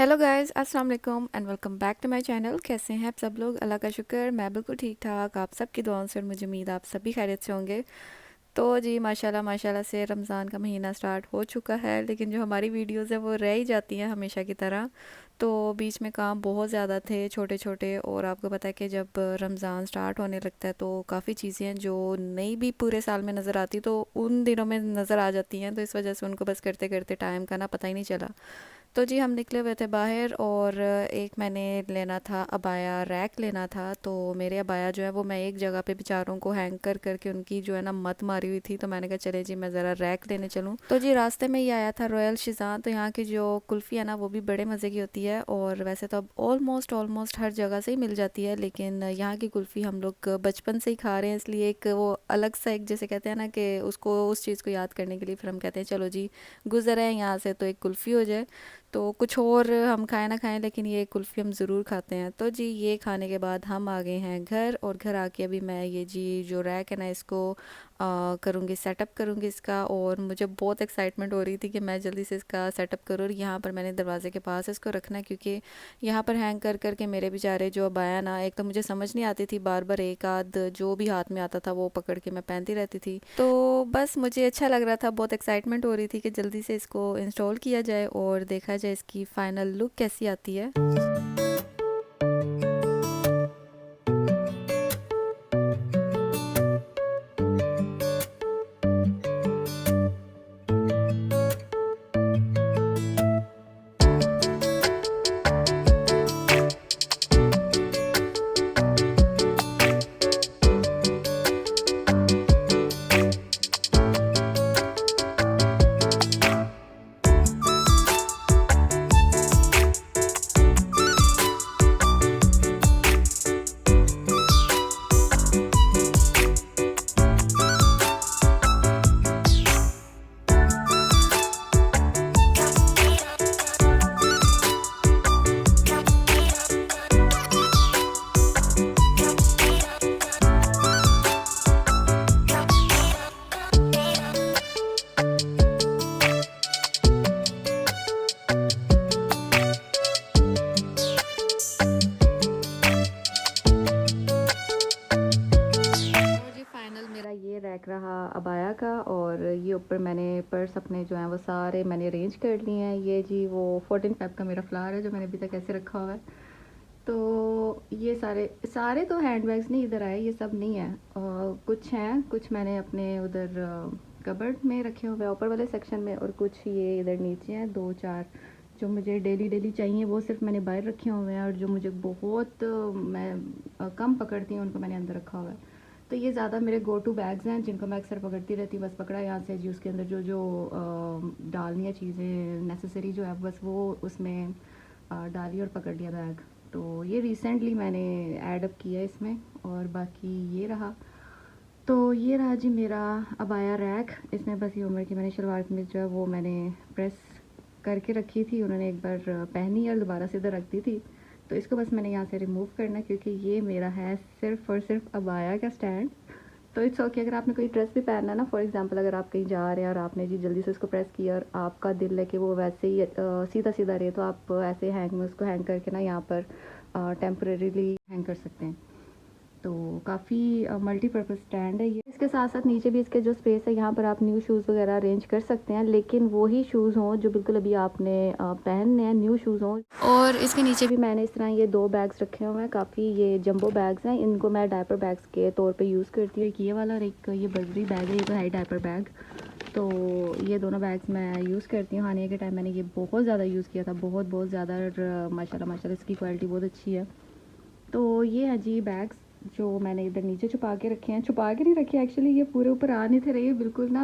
Hello guys, अस्सलाम वालेकुम and welcome back to my channel. कैसे हैं आप सब लोग? अल्लाह का शुक्र, मैं बिल्कुल ठीक ठाक। आप सबकी दुआओं से और मुझे उम्मीद है आप सभी खैरियत से होंगे। तो जी माशाल्लाह माशाल्लाह से रमज़ान का महीना स्टार्ट हो चुका है, लेकिन जो हमारी वीडियोस है वो रह ही जाती हैं हमेशा की तरह। तो बीच में काम बहुत ज़्यादा थे छोटे छोटे, और आपको पता है कि जब रमज़ान स्टार्ट होने लगता है तो काफ़ी चीज़ें हैं जो नहीं भी पूरे साल में नज़र आती तो उन दिनों में नज़र आ जाती हैं, तो इस वजह से उनको बस करते करते टाइम का ना पता ही नहीं चला। तो जी हम निकले हुए थे बाहर, और एक मैंने लेना था अबाया, रैक लेना था। तो मेरे अबाया जो है वो मैं एक जगह पे बेचारों को हैंग कर करके उनकी जो है ना मत मारी हुई थी, तो मैंने कहा चले जी मैं ज़रा रैक लेने चलूँ। तो जी रास्ते में ही आया था रॉयल शिज़ान। तो यहाँ की जो कुल्फ़ी है ना वो भी बड़े मज़े की होती है, और वैसे तो अब ऑलमोस्ट ऑलमोस्ट हर जगह से ही मिल जाती है, लेकिन यहाँ की कुल्फ़ी हम लोग बचपन से ही खा रहे हैं, इसलिए एक वो अलग सा एक जैसे कहते हैं ना कि उसको उस चीज़ को याद करने के लिए फिर हम कहते हैं चलो जी गुज़र है यहाँ से तो एक कुल्फ़ी हो जाए। तो कुछ और हम खाएं ना खाएं, लेकिन ये कुल्फ़ी हम ज़रूर खाते हैं। तो जी ये खाने के बाद हम आ गए हैं घर, और घर आके अभी मैं ये जी जो रैक है ना इसको करूँगी, सेटअप करूँगी इसका। और मुझे बहुत एक्साइटमेंट हो रही थी कि मैं जल्दी से इसका सेटअप करूँ। और यहाँ पर मैंने दरवाजे के पास इसको रखना है, क्योंकि यहाँ पर हैंग कर कर के मेरे बेचारे जो अबाया ना, एक तो मुझे समझ नहीं आती थी, बार बार एक आध जो भी हाथ में आता था वो पकड़ के मैं पहनती रहती थी। तो बस मुझे अच्छा लग रहा था, बहुत एक्साइटमेंट हो रही थी कि जल्दी से इसको इंस्टॉल किया जाए और देखा जाए इसकी फ़ाइनल लुक कैसी आती है। और जी फाइनल मेरा ये रैक रहा अबाया का, और ये ऊपर मैंने पर्स अपने जो हैं वो सारे मैंने अरेंज कर लिए हैं। ये जी वो 14 फेब का मेरा फ्लावर है जो मैंने अभी तक ऐसे रखा हुआ है। तो ये सारे सारे तो हैंड बैग्स नहीं इधर आए, ये सब नहीं है, कुछ हैं, कुछ मैंने अपने उधर कबर्ड में रखे हुए हैं ऊपर वाले सेक्शन में, और कुछ ये इधर नीचे हैं दो चार जो मुझे डेली डेली चाहिए वो सिर्फ मैंने बाहर रखे हुए हैं, और जो मुझे बहुत मैं कम पकड़ती हूँ उनको मैंने अंदर रखा हुआ है। तो ये ज़्यादा मेरे गो टू बैग्स हैं जिनको मैं अक्सर पकड़ती रहती हूँ, बस पकड़ा यहाँ से जी उसके अंदर जो जो डालनी है चीज़ें नेसेसरी जो है बस वो उसमें डाली और पकड़ लिया बैग। तो ये रिसेंटली मैंने ऐड अप किया इसमें, और बाकी ये रहा। तो ये रहा जी मेरा अबाया रैक। इसमें बस ये उम्र की मैंने शलवार कमीज़ जो है वो मैंने प्रेस करके रखी थी, उन्होंने एक बार पहनी और दोबारा से इधर रख दी थी। तो इसको बस मैंने यहाँ से रिमूव करना है, क्योंकि ये मेरा है सिर्फ़ और सिर्फ अबाया का स्टैंड। तो इट्स ओके अगर आपने कोई ड्रेस भी पहनना है ना, फॉर एग्जांपल अगर आप कहीं जा रहे हैं और आपने जी जल्दी से उसको प्रेस किया और आपका दिल है कि वो वैसे ही सीधा सीधा रहे, तो आप ऐसे हैंग में उसको हैंग करके ना यहाँ पर टेम्परेरीली हैंग कर सकते हैं। तो काफ़ी मल्टीपर्पज़ स्टैंड है ये। इसके साथ साथ नीचे भी इसके जो स्पेस है यहाँ पर आप न्यू शूज़ वगैरह अरेंज कर सकते हैं, लेकिन वही शूज़ हों जो बिल्कुल अभी आपने पहनने हैं, न्यू शूज़ हों। और इसके नीचे भी मैंने इस तरह ये दो बैग्स रखे हुए हैं, काफ़ी ये जंबो बैग्स हैं, इनको मैं डायपर बैग्स के तौर पे यूज़ करती हूँ। एक ये वाला और एक ये बजरी बैग है, ये तो है डायपर बैग। तो ये दोनों बैग्स मैं यूज़ करती हूँ। हानिया के टाइम मैंने ये बहुत ज़्यादा यूज़ किया था, बहुत बहुत ज़्यादा, और माशाल्लाह माशाल्लाह इसकी क्वालिटी बहुत अच्छी है। तो ये है जी बैग्स जो मैंने इधर नीचे छुपा के रखे हैं, छुपा के नहीं रखे एक्चुअली, ये पूरे ऊपर आ नहीं थे रहे, बिल्कुल ना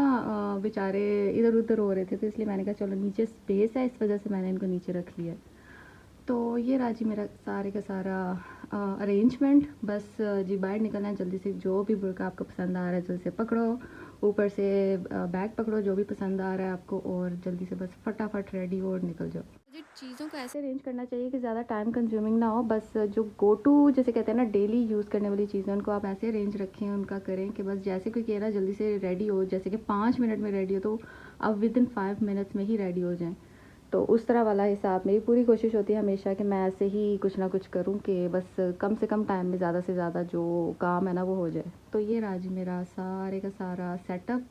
बेचारे इधर उधर हो रहे थे, तो इसलिए मैंने कहा चलो नीचे स्पेस है इस वजह से मैंने इनको नीचे रख लिया। तो ये रहा जी मेरा सारे का सारा अरेंजमेंट। बस जी बाहर निकलना है जल्दी से, जो भी बुर्का आपको पसंद आ रहा है जल्दी से पकड़ो, ऊपर से बैग पकड़ो जो भी पसंद आ रहा है आपको, और जल्दी से बस फटाफट रेडी हो और निकल जाओ। मुझे चीज़ों को ऐसे अरेंज करना चाहिए कि ज़्यादा टाइम कंज्यूमिंग ना हो, बस जो गो टू जैसे कहते हैं ना डेली यूज़ करने वाली चीज़ें उनको आप ऐसे अरेंज रखें, उनका करें कि बस जैसे कोई कह रहा है जल्दी से रेडी हो, जैसे कि 5 मिनट में रेडी हो, तो आप विद इन 5 मिनट्स में ही रेडी हो जाएँ। तो उस तरह वाला हिसाब, मेरी पूरी कोशिश होती है हमेशा कि मैं ऐसे ही कुछ ना कुछ करूं कि बस कम से कम टाइम में ज़्यादा से ज़्यादा जो काम है ना वो हो जाए। तो ये रहा जी मेरा सारे का सारा सेटअप।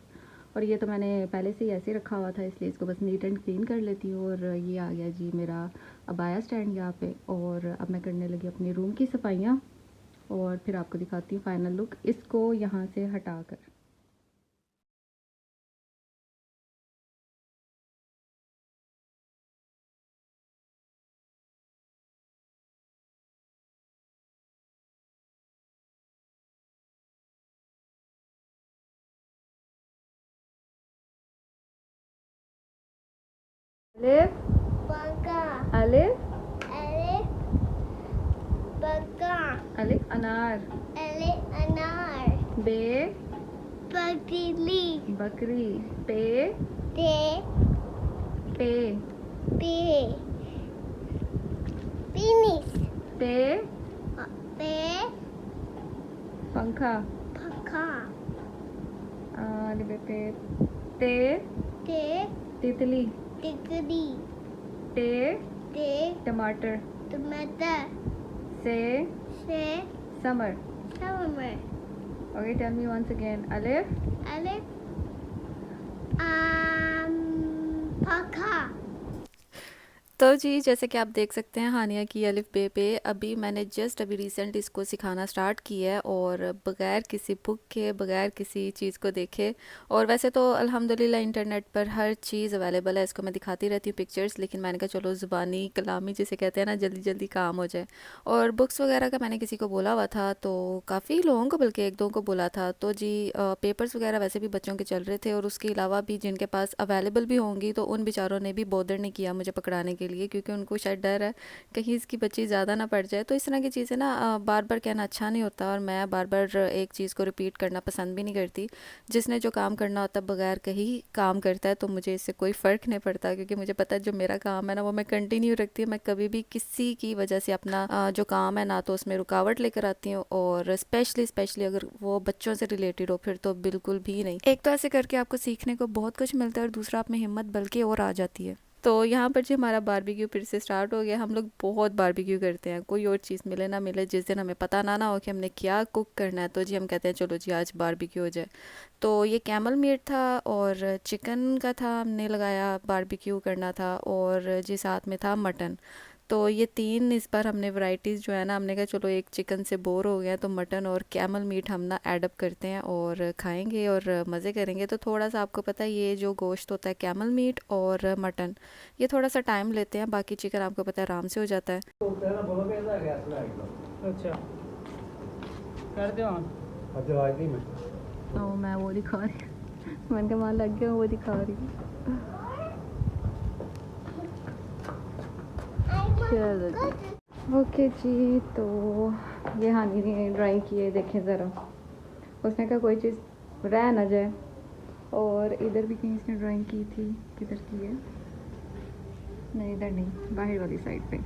और ये तो मैंने पहले से ही ऐसे ही रखा हुआ था, इसलिए इसको बस नीट एंड क्लीन कर लेती हूँ। और ये आ गया जी मेरा अबाया स्टैंड यहाँ पे। और अब मैं करने लगी अपने रूम की सफाइयाँ और फिर आपको दिखाती हूँ फाइनल लुक इसको यहाँ से हटा कर। अलिफ बका, अलिफ अलिफ बका, अलिफ अनार, अलिफ अनार, बे बकरी, बकरी, पे पे पे पे पीनिस, पे पे पंखा, पंखा, पे ते ते तितली, तितली, टे टे टमाटर, टमाटर, से summer, summer. Okay, tell me once again. Alif, alif, paka। तो जी जैसे कि आप देख सकते हैं हानिया की अलिफ बे पे अभी मैंने जस्ट अभी रिसेंट इसको सिखाना स्टार्ट किया है, और बगैर किसी बुक के, बगैर किसी चीज़ को देखे। और वैसे तो अल्हम्दुलिल्लाह इंटरनेट पर हर चीज़ अवेलेबल है, इसको मैं दिखाती रहती हूँ पिक्चर्स, लेकिन मैंने कहा चलो ज़ुबानी कलामी जिसे कहते हैं ना, जल्दी जल्दी काम हो जाए। और बुक्स वगैरह का मैंने किसी को बोला हुआ था, तो काफ़ी लोगों को, बल्कि एक दो को बोला था। तो जी पेपर्स वगैरह वैसे भी बच्चों के चल रहे थे, और उसके अलावा भी जिनके पास अवेलेबल भी होंगी तो उन बेचारों ने भी बॉदर नहीं किया मुझे पकड़ाने के लिए, क्योंकि उनको शायद डर है कहीं इसकी बच्ची ज़्यादा ना पड़ जाए। तो इस तरह की चीज़ें ना बार बार कहना अच्छा नहीं होता, और मैं बार बार एक चीज़ को रिपीट करना पसंद भी नहीं करती। जिसने जो काम करना होता है बगैर कहीं काम करता है, तो मुझे इससे कोई फ़र्क नहीं पड़ता, क्योंकि मुझे पता है जो मेरा काम है ना वो मैं कंटिन्यू रखती हूँ। मैं कभी भी किसी की वजह से अपना जो काम है ना तो उसमें रुकावट लेकर आती हूँ, और स्पेशली स्पेशली अगर वो बच्चों से रिलेटेड हो फिर तो बिल्कुल भी नहीं। एक तो ऐसे करके आपको सीखने को बहुत कुछ मिलता है, और दूसरा आप में हिम्मत बल्कि और आ जाती है। तो यहाँ पर जी हमारा बारबेक्यू फिर से स्टार्ट हो गया। हम लोग बहुत बारबेक्यू करते हैं, कोई और चीज़ मिले ना मिले, जिस दिन हमें पता ना हो कि हमने क्या कुक करना है, तो जी हम कहते हैं चलो जी आज बारबेक्यू हो जाए। तो ये कैमल मीट था और चिकन का था, हमने लगाया बारबेक्यू करना था, और जी साथ में था मटन। तो ये तीन इस बार हमने वैरायटीज़ जो है ना, हमने कहा चलो एक चिकन से बोर हो गया तो मटन और कैमल मीट हम ना ऐड अप करते हैं और खाएंगे और मज़े करेंगे। तो थोड़ा सा आपको पता है ये जो गोश्त होता है कैमल मीट और मटन, ये थोड़ा सा टाइम लेते हैं, बाकी चिकन आपको पता है आराम से हो जाता है। अच्छा कर दो ऑन। तो मैं वो दिखा रही मैंने कहा वहाँ लग गया, वो दिखा रही हूँ। चलो जी ओके जी। तो ये हानि ने ड्राइंग की है, देखें ज़रा, उसने कहा कोई चीज़ रह ना जाए। और इधर भी कहीं इसने ड्राइंग की थी, किधर की है? नहीं इधर नहीं, बाहर वाली साइड पे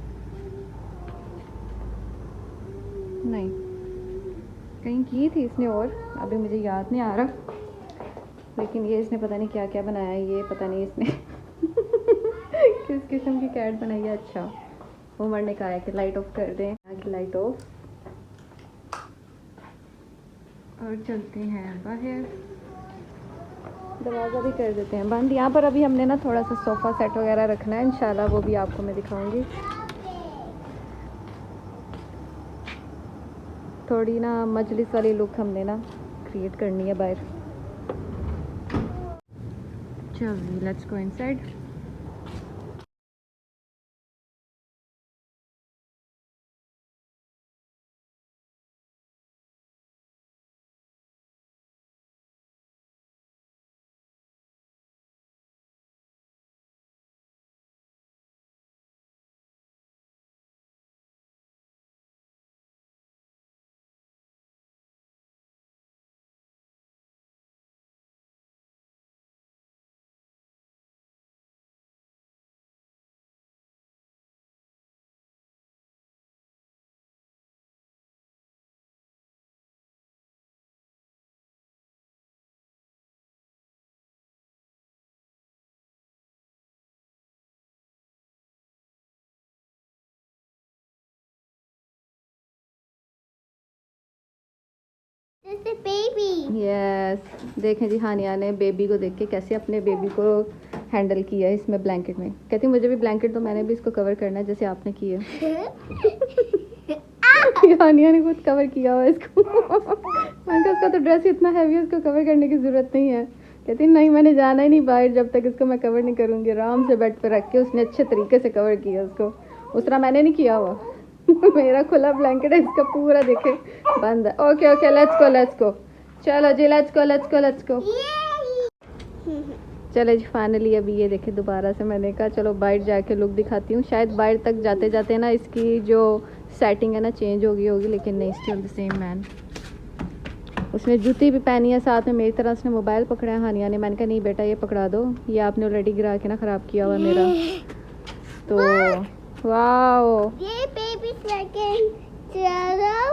नहीं, कहीं की थी इसने, और अभी मुझे याद नहीं आ रहा। लेकिन ये इसने पता नहीं क्या क्या बनाया है, ये पता नहीं इसने किस किस्म की कैट बनाई है। अच्छा उमर ने कहा है कि लाइट ऑफ कर दें, कि लाइट ऑफ, और चलते हैं बाहर, दरवाज़ा भी कर देते हैं बंद। यहाँ पर अभी हमने ना थोड़ा सा सोफ़ा सेट वगैरह रखना है, इंशाल्लाह वो भी आपको मैं दिखाऊंगी। थोड़ी ना मजलिस वाली लुक हमने ना क्रिएट करनी है बाहर। चलिए let's go inside. It's a baby. Yes, देखें जी हानिया ने बेबी को देख के कैसे अपने बेबी को हैंडल किया है इसमें ब्लैंकेट में। कहती मुझे भी ब्लैंकेट दो, मैंने भी इसको कवर करना है जैसे आपने किया। हानिया ने खुद कवर किया हुआ इसको। मैंने कहा उसका तो ड्रेस इतना हैवी है, उसको कवर करने की ज़रूरत नहीं है। कहती नहीं, मैंने जाना ही नहीं बाहर जब तक इसको मैं कवर नहीं करूँगी। आराम से बेड पर रख के उसने अच्छे तरीके से कवर किया उसको। उस तरह मैंने नहीं किया हुआ। मेरा खुला ब्लैंकेट है, इसका पूरा देखे बंद है। Okay okay, let's go. चलो जी, लेट्स गो। चलो जी फाइनली अभी ये देखे दोबारा से मैंने कहा चलो बाइट जाके लुक दिखाती हूँ। शायद बाइट तक जाते जाते ना इसकी जो सेटिंग है ना चेंज हो गई होगी, लेकिन नहीं, स्टिल द सेम मैन। उसने जूती भी पहनी है साथ में मेरी तरह। उसने मोबाइल पकड़ा है हानिया ने। मैंने कहा नहीं बेटा ये पकड़ा दो, ये आपने ऑलरेडी गिरा के ना ख़राब किया हुआ मेरा। तो वाओ, ये baby second. Yellow,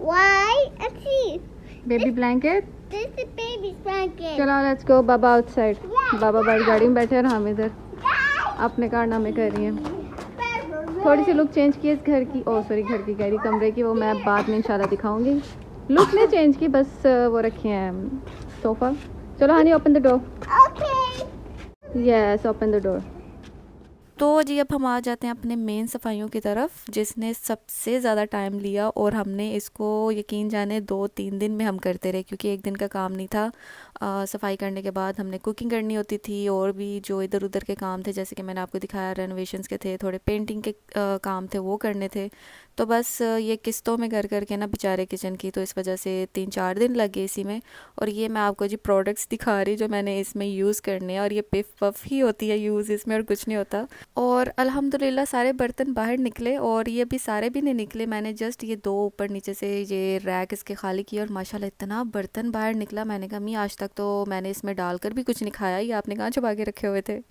white, and cheese. Baby blanket. This is baby blanket. चलो let's go. Baba outside. Baba bike गाड़ी में बैठे और हम इधर अपने कारनामे कर रही हैं। थोड़ी सी लुक चेंज की इस घर की, ओ सॉरी घर की कह रही, कमरे की। वो मैं बाद में इंशाल्लाह दिखाऊंगी। लुक ने चेंज की, बस वो रखे हैं सोफ़ा। चलो Honey open the door. Okay. Yes, open the door. तो जी अब हम आ जाते हैं अपने मेन सफाइयों की तरफ, जिसने सबसे ज़्यादा टाइम लिया। और हमने इसको यकीन जाने 2-3 दिन में हम करते रहे, क्योंकि एक दिन का काम नहीं था। सफाई करने के बाद हमने कुकिंग करनी होती थी, और भी जो इधर उधर के काम थे, जैसे कि मैंने आपको दिखाया रेनोवेशंस के थे, थोड़े पेंटिंग के काम थे, वो करने थे। तो बस ये किस्तों में कर करके ना बेचारे किचन की, तो इस वजह से 3-4 दिन लग गए इसी में। और ये मैं आपको जी प्रोडक्ट्स दिखा रही जो मैंने इसमें यूज़ करने हैं, और ये पिफ पफ ही होती है यूज़ इसमें, और कुछ नहीं होता। और अल्हम्दुलिल्लाह सारे बर्तन बाहर निकले, और ये भी सारे भी नहीं निकले। मैंने जस्ट ये 2 ऊपर नीचे से ये रैक इसके खाली किए, और माशाल्लाह इतना बर्तन बाहर निकला। मैंने कहा मी आज तक तो मैंने इसमें डालकर भी कुछ नहीं खाया, ये आपने कहाँ छुपा के रखे हुए थे।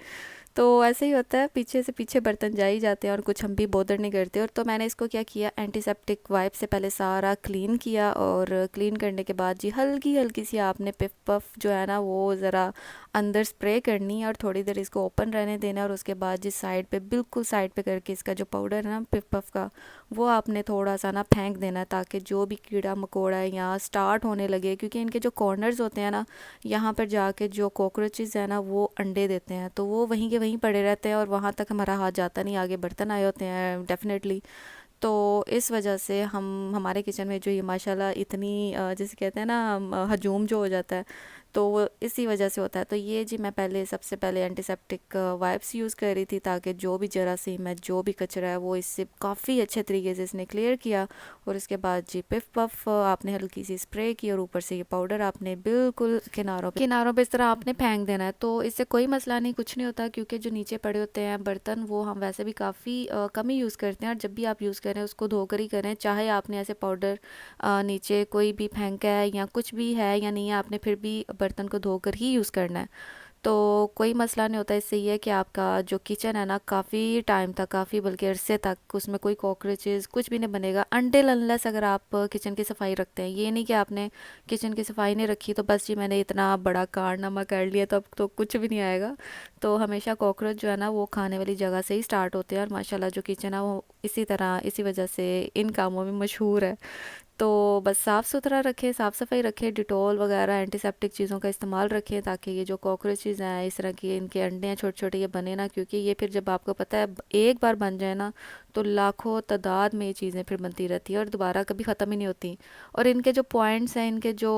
तो ऐसे ही होता है, पीछे से पीछे बर्तन जा ही जाते हैं, और कुछ हम भी बॉदर नहीं करते। और तो मैंने इसको क्या किया, एंटीसेप्टिक वाइप से पहले सारा क्लीन किया, और क्लीन करने के बाद जी हल्की हल्की सी आपने पिफ पफ जो है ना वो ज़रा अंदर स्प्रे करनी है, और थोड़ी देर इसको ओपन रहने देना है। और उसके बाद जिस साइड पे, बिल्कुल साइड पे करके इसका जो पाउडर है ना पिफ पफ का, वो आपने थोड़ा सा ना फेंक देना है, ताकि जो भी कीड़ा मकोड़ा है यहाँ स्टार्ट होने लगे। क्योंकि इनके जो कॉर्नर्स होते हैं ना, यहाँ पर जाके जो कॉकरोचेज़ है ना वो अंडे देते हैं, तो वो वहीं के वहीं पड़े रहते हैं, और वहाँ तक हमारा हाथ जाता नहीं, आगे बर्तन आए होते हैं डेफिनेटली। तो इस वजह से हमारे किचन में जो ये माशाल्लाह इतनी जैसे कहते हैं ना हजूम जो हो जाता है, तो वो इसी वजह से होता है। तो ये जी मैं सबसे पहले एंटीसेप्टिक वाइप्स यूज़ कर रही थी, ताकि जो भी जरासीम है, जो भी कचरा है, वो इससे काफ़ी अच्छे तरीके से इसने क्लियर किया। और उसके बाद जी पिफ पफ आपने हल्की सी स्प्रे की, और ऊपर से ये पाउडर आपने बिल्कुल किनारों पे इस तरह आपने फेंक देना है। तो इससे कोई मसला नहीं, कुछ नहीं होता, क्योंकि जो नीचे पड़े होते हैं बर्तन वो हम वैसे भी काफ़ी कम ही यूज़ करते हैं। और जब भी आप यूज़ करें उसको धोकर ही करें, चाहे आपने ऐसे पाउडर नीचे कोई भी फेंका है या कुछ भी है या नहीं है, आपने फिर भी बर्तन को धोकर ही यूज़ करना है। तो कोई मसला नहीं होता। इससे ये है कि आपका जो किचन है ना काफ़ी टाइम तक, काफ़ी बल्कि अरसे तक उसमें कोई कॉकरोचेज़ कुछ भी नहीं बनेगा, अनटिल अनलेस अगर आप किचन की सफाई रखते हैं। ये नहीं कि आपने किचन की सफाई नहीं रखी तो बस जी मैंने इतना बड़ा कारनामा कर लिया तो अब तो कुछ भी नहीं आएगा। तो हमेशा कॉकरोच जो है ना वो खाने वाली जगह से ही स्टार्ट होते हैं, और माशाल्लाह जो किचन है वो इसी तरह, इसी वजह से इन कामों में मशहूर है। तो बस साफ़ सुथरा रखें, साफ़ सफाई रखें, डिटॉल वगैरह एंटीसेप्टिक चीज़ों का इस्तेमाल रखें, ताकि ये जो कॉकरोचेज़ हैं इस तरह की, इनके अंडे हैं छोटे छोटे, ये बने ना। क्योंकि ये फिर जब आपको पता है एक बार बन जाए ना, तो लाखों तादाद में ये चीज़ें फिर बनती रहती है, और दोबारा कभी ख़त्म ही नहीं होती। और इनके जो पॉइंट्स हैं, इनके जो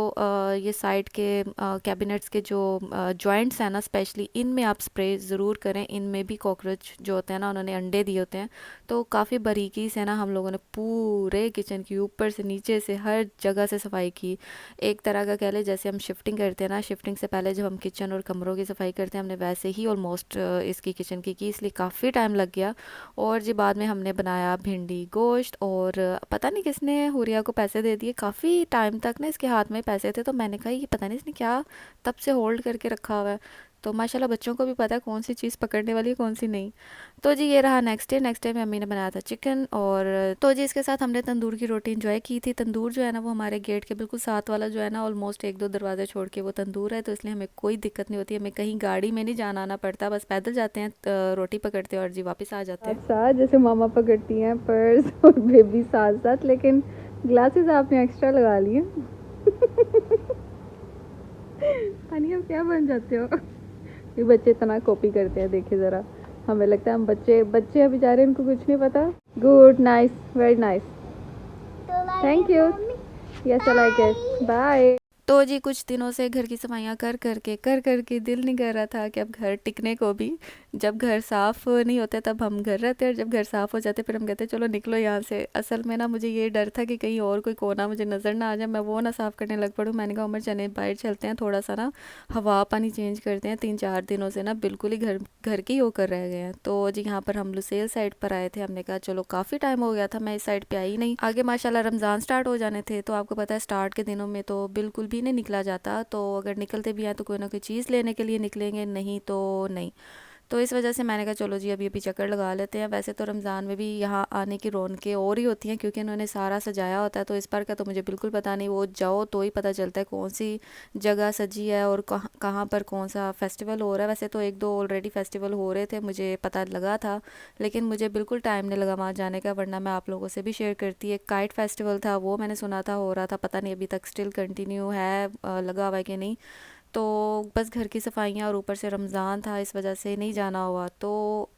ये साइड के कैबिनेट्स के जो जॉइंट्स हैं ना, स्पेशली इनमें आप स्प्रे ज़रूर करें। इनमें भी कॉकरोच जो होते हैं ना, उन्होंने अंडे दिए होते हैं। तो काफ़ी बारीकी से ना हम लोगों ने पूरे किचन की ऊपर से नीचे से हर जगह से सफाई की। एक तरह का कह ले जैसे हम शिफ्टिंग करते हैं ना, शिफ्टिंग से पहले जब हम किचन और कमरों की सफाई करते हैं, हमने वैसे ही ऑलमोस्ट इसकी किचन की इसलिए काफ़ी टाइम लग गया। और जी बाद में हमने बनाया भिंडी गोश्त, और पता नहीं किसने हुरिया को पैसे दे दिए। काफ़ी टाइम तक ना इसके हाथ में पैसे थे, तो मैंने कहा ये पता नहीं इसने क्या तब से होल्ड करके रखा हुआ है। तो माशाल्लाह बच्चों को भी पता है कौन सी चीज़ पकड़ने वाली है कौन सी नहीं। तो जी ये रहा नेक्स्ट डे में अम्मी ने बनाया था चिकन। और तो जी इसके साथ हमने तंदूर की रोटी इंजॉय की थी। तंदूर जो है ना वो हमारे गेट के बिल्कुल साथ वाला जो है ना, ऑलमोस्ट 1-2 दरवाजे छोड़ के वो तंदूर है, तो इसलिए हमें कोई दिक्कत नहीं होती। हमें कहीं गाड़ी में नहीं जाना आना पड़ता, बस पैदल जाते हैं, रोटी पकड़ते हैं और जी वापस आ जाते हैं। साथ जैसे मामा पकड़ती हैं पर्स और बेबी साथ साथ, लेकिन ग्लासेस आपने एक्स्ट्रा लगा लिए। तानिया क्या बन जाते हो? ये बच्चे इतना कॉपी करते हैं, देखिए ज़रा। हमें लगता है हम बच्चे बच्चे हैं बेचारे, इनको कुछ नहीं पता। Good, nice, very nice, thank you. Yes, I like it, bye. तो जी कुछ दिनों से घर की सफाइयाँ कर करके दिल नहीं कर रहा था कि अब घर टिकने को भी। जब घर साफ़ नहीं होते तब हम घर रहते हैं, और जब घर साफ़ हो जाते फिर हम कहते चलो निकलो यहाँ से। असल में ना मुझे ये डर था कि कहीं और कोई कोना मुझे नज़र ना आ जाए, मैं वो ना साफ़ करने लग पड़ूँ। मैंने कहा उमर चले बाहर चलते हैं, थोड़ा सा ना हवा पानी चेंज करते हैं। 3-4 दिनों से ना बिल्कुल ही घर घर के ही होकर रह गए हैं। तो जी यहाँ पर हम लुसेल साइड पर आए थे। हमने कहा चलो काफ़ी टाइम हो गया था, मैं इस साइड पे आई नहीं। आगे माशाल्लाह रमज़ान स्टार्ट हो जाने थे, तो आपको पता है स्टार्ट के दिनों में तो बिल्कुल भी नहीं निकला जाता। तो अगर निकलते भी हैं तो कोई ना कोई चीज़ लेने के लिए निकलेंगे, नहीं तो नहीं। तो इस वजह से मैंने कहा चलो जी अभी अभी चक्कर लगा लेते हैं। वैसे तो रमज़ान में भी यहाँ आने की रौनकें और ही होती हैं, क्योंकि इन्होंने सारा सजाया होता है। तो इस बार का तो मुझे बिल्कुल पता नहीं, वो जाओ तो ही पता चलता है कौन सी जगह सजी है और कहाँ कहाँ पर कौन सा फेस्टिवल हो रहा है। वैसे तो 1-2 ऑलरेडी फेस्टिवल हो रहे थे, मुझे पता लगा था, लेकिन मुझे बिल्कुल टाइम नहीं लगा वहाँ जाने का, वरना मैं आप लोगों से भी शेयर करती। एक काइट फेस्टिवल था, वो मैंने सुना था हो रहा था, पता नहीं अभी तक स्टिल कंटिन्यू है, लगा हुआ है कि नहीं। तो बस घर की सफाइयाँ और ऊपर से रमज़ान था, इस वजह से नहीं जाना हुआ। तो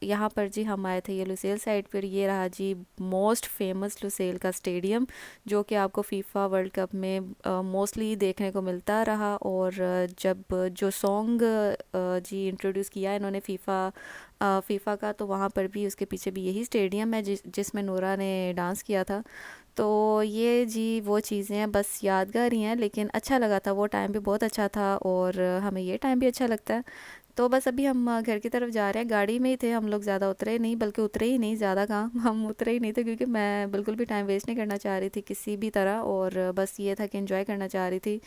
यहाँ पर जी हम आए थे ये लुसेल साइड पर। ये रहा जी मोस्ट फेमस लुसेल का स्टेडियम, जो कि आपको फीफा वर्ल्ड कप में मोस्टली देखने को मिलता रहा। और जब जो सॉन्ग जी इंट्रोड्यूस किया इन्होंने फीफा का, तो वहाँ पर भी उसके पीछे भी यही स्टेडियम है जिसमें नूरा ने डांस किया था। तो ये जी वो चीज़ें हैं, बस यादगार ही हैं, लेकिन अच्छा लगा था। वो टाइम भी बहुत अच्छा था और हमें ये टाइम भी अच्छा लगता है। तो बस अभी हम घर की तरफ जा रहे हैं। गाड़ी में ही थे हम लोग, ज़्यादा उतरे नहीं, बल्कि उतरे ही नहीं, ज़्यादा कहाँ हम उतरे ही नहीं थे, क्योंकि मैं बिल्कुल भी टाइम वेस्ट नहीं करना चाह रही थी किसी भी तरह, और बस ये था कि एंजॉय करना चाह रही थी।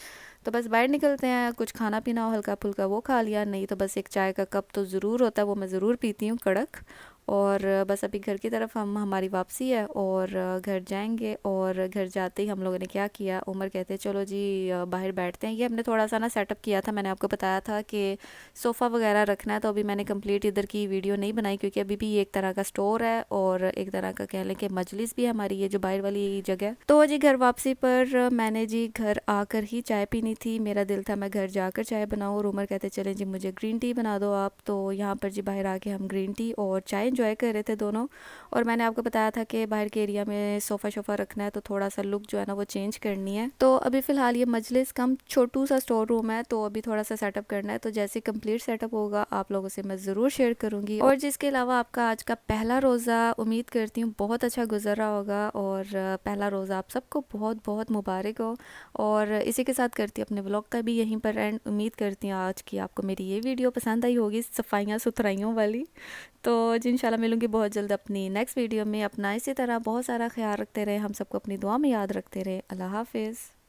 तो बस बाहर निकलते हैं, कुछ खाना पीना हो हल्का फुल्का वो खा लिया, नहीं तो बस एक चाय का कप तो ज़रूर होता है, वो मैं ज़रूर पीती हूँ कड़क। और बस अभी घर की तरफ हमारी वापसी है और घर जाएंगे। और घर जाते ही हम लोगों ने क्या किया, उमर कहते चलो जी बाहर बैठते हैं। ये हमने थोड़ा सा ना सेटअप किया था, मैंने आपको बताया था कि सोफ़ा वगैरह रखना है। तो अभी मैंने कंप्लीट इधर की वीडियो नहीं बनाई, क्योंकि अभी भी ये एक तरह का स्टोर है और एक तरह का कह लें कि मजलिस भी है हमारी, ये जो बाहर वाली जगह। तो जी घर वापसी पर मैंने जी घर आकर ही चाय पीनी थी, मेरा दिल था मैं घर जाकर चाय बनाऊँ। और उमर कहते चलें जी मुझे ग्रीन टी बना दो आप। तो यहाँ पर जी बाहर आके हम ग्रीन टी और चाय एंजॉय कर रहे थे दोनों। और मैंने आपको बताया था कि बाहर के एरिया में सोफ़ा शोफ़ा रखना है, तो थोड़ा सा लुक जो है ना वो चेंज करनी है। तो अभी फ़िलहाल ये मजलिस कम छोटू सा स्टोर रूम है, तो अभी थोड़ा सा सेटअप करना है। तो जैसे कंप्लीट सेटअप होगा आप लोगों से मैं ज़रूर शेयर करूँगी। और जिसके अलावा आपका आज का पहला रोज़ा उम्मीद करती हूँ बहुत अच्छा गुजर रहा होगा, और पहला रोज़ा आप सबको बहुत बहुत मुबारक हो। और इसी के साथ करती हूँ अपने व्लॉग का भी यहीं पर एंड। उम्मीद करती हूँ आज की आपको मेरी ये वीडियो पसंद आई होगी, सफाइयाँ सुथराइयों वाली। तो जी इंशाल्लाह मिलूंगी बहुत जल्द अपनी नेक्स्ट वीडियो में। अपना इसी तरह बहुत सारा ख्याल रखते रहे, हम सबको अपनी दुआ में याद रखते रहे। अल्लाह हाफिज़।